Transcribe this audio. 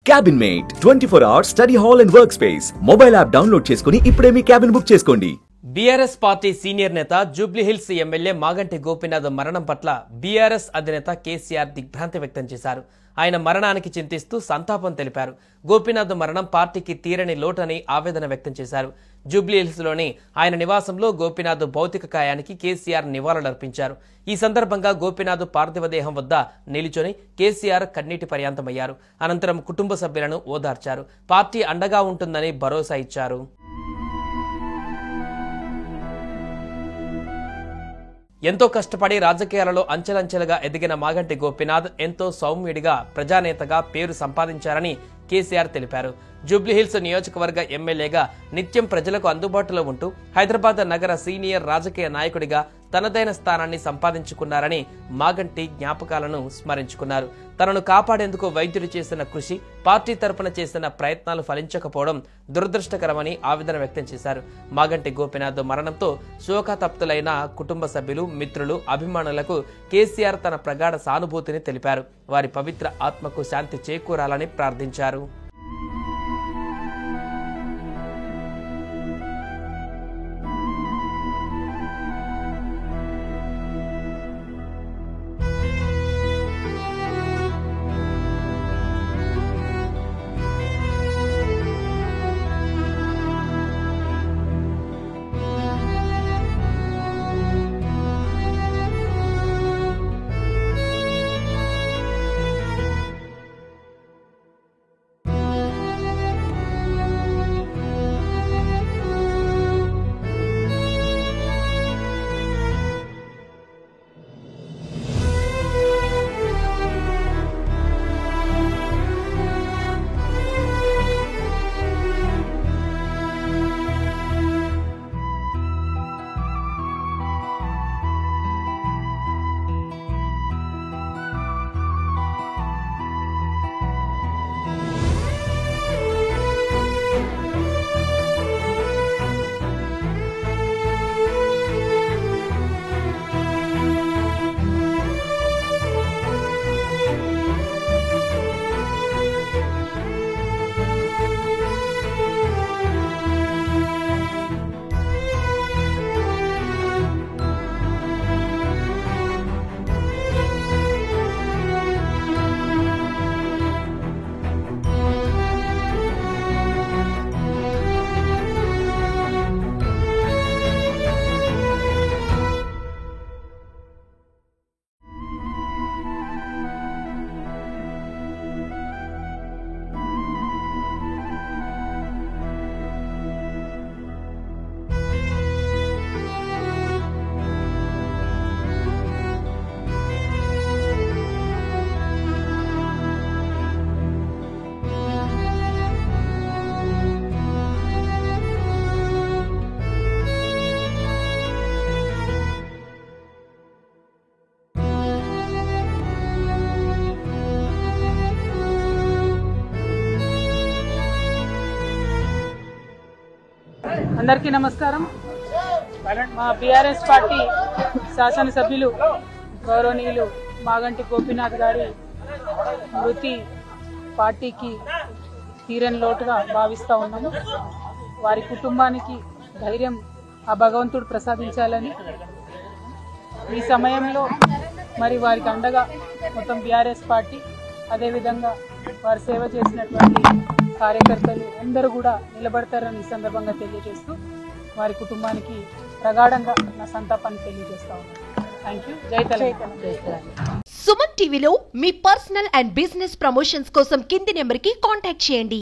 Cabin mate 24 hours study hall and work space mobile app download చేసుకుని ఇప్పుడే మీ cabin book చేసుకోండి. BRS party senior నేత Jubilee Hills MLA Maganti Gopinath మరణం పట్ల బీఆర్ఎస్ అధినేత కేసీఆర్ దిగ్భ్రాంతి వ్యక్తం చేశారు. ఆయన మరణానికి చింతిస్తూ సంతాపం తెలిపారు. గోపీనాథ్ మరణం పార్టీకి తీరని లోటని ఆవేదన వ్యక్తం చేశారు. జూబ్లీహిల్స్లోని ఆయన నివాసంలో గోపీనాథ్ భౌతిక కాయానికి కేసీఆర్ నివాళులర్పించారు. ఈ సందర్భంగా గోపీనాథ్ పార్థివ దేహం వద్ద నిలుచొని కేసీఆర్ కన్నీటి పర్యాంతమయ్యారు. అనంతరం కుటుంబ సభ్యులను ఓదార్చారు. పార్టీ అండగా ఉంటుందని భరోసా ఇచ్చారు. ఎంతో కష్టపడి రాజకీయాలలో అంచెలంచెలుగా ఎదిగిన మాగంటి గోపీనాథ్ ఎంతో సౌమ్యుడిగా ప్రజానేతగా పేరు సంపాదించారని కేసీఆర్ తెలిపారు. జూబ్లీహిల్స్ నియోజకవర్గ ఎమ్మెల్యేగా నిత్యం ప్రజలకు అందుబాటులో ఉంటూ హైదరాబాద్ నగర సీనియర్ రాజకీయ నాయకుడిగా తనదైన స్థానాన్ని సంపాదించుకున్నారని మాగంటి జ్ఞాపకాలను స్మరించుకున్నారు. తనను కాపాడేందుకు వైద్యులు చేసిన కృషి, పార్టీ తరపున చేసిన ప్రయత్నాలు ఫలించకపోవడం దురదృష్టకరమని ఆవేదన వ్యక్తం చేశారు. మాగంటి గోపీనాథ్ మరణంతో శోకతప్తులైన కుటుంబ సభ్యులు, మిత్రులు, అభిమానులకు కేసీఆర్ తన ప్రగాఢ సానుభూతిని తెలిపారు. వారి పవిత్ర ఆత్మకు శాంతి చేకూరాలని ప్రార్థించారు. అందరికీ నమస్కారం. మా బీఆర్ఎస్ పార్టీ శాసనసభ్యులు గౌరవనీయులు మాగంటి గోపీనాథ్ గారి మృతి పార్టీకి తీరని లోటుగా భావిస్తూ ఉన్నాము. వారి కుటుంబానికి ధైర్యం ఆ భగవంతుడు ప్రసాదించాలని, ఈ సమయంలో మరి వారికి అండగా మొత్తం బీఆర్ఎస్ పార్టీ, అదేవిధంగా వారు సేవ చేసినటువంటి కార్యకర్తలు అందరూ కూడా నిలబడతారని ఈ సందర్భంగా తెలియజేస్తూ వారి కుటుంబానికి ప్రగాఢంగా నా సంతాపాన్ని తెలియజేస్తా ఉన్నాను. Thank you. జై తెలంగాణ. సుమన్ టీవీలో మీ పర్సనల్ అండ్ బిజినెస్ ప్రమోషన్స్ కోసం కింది నెంబర్కి కాంటాక్ట్ చేయండి.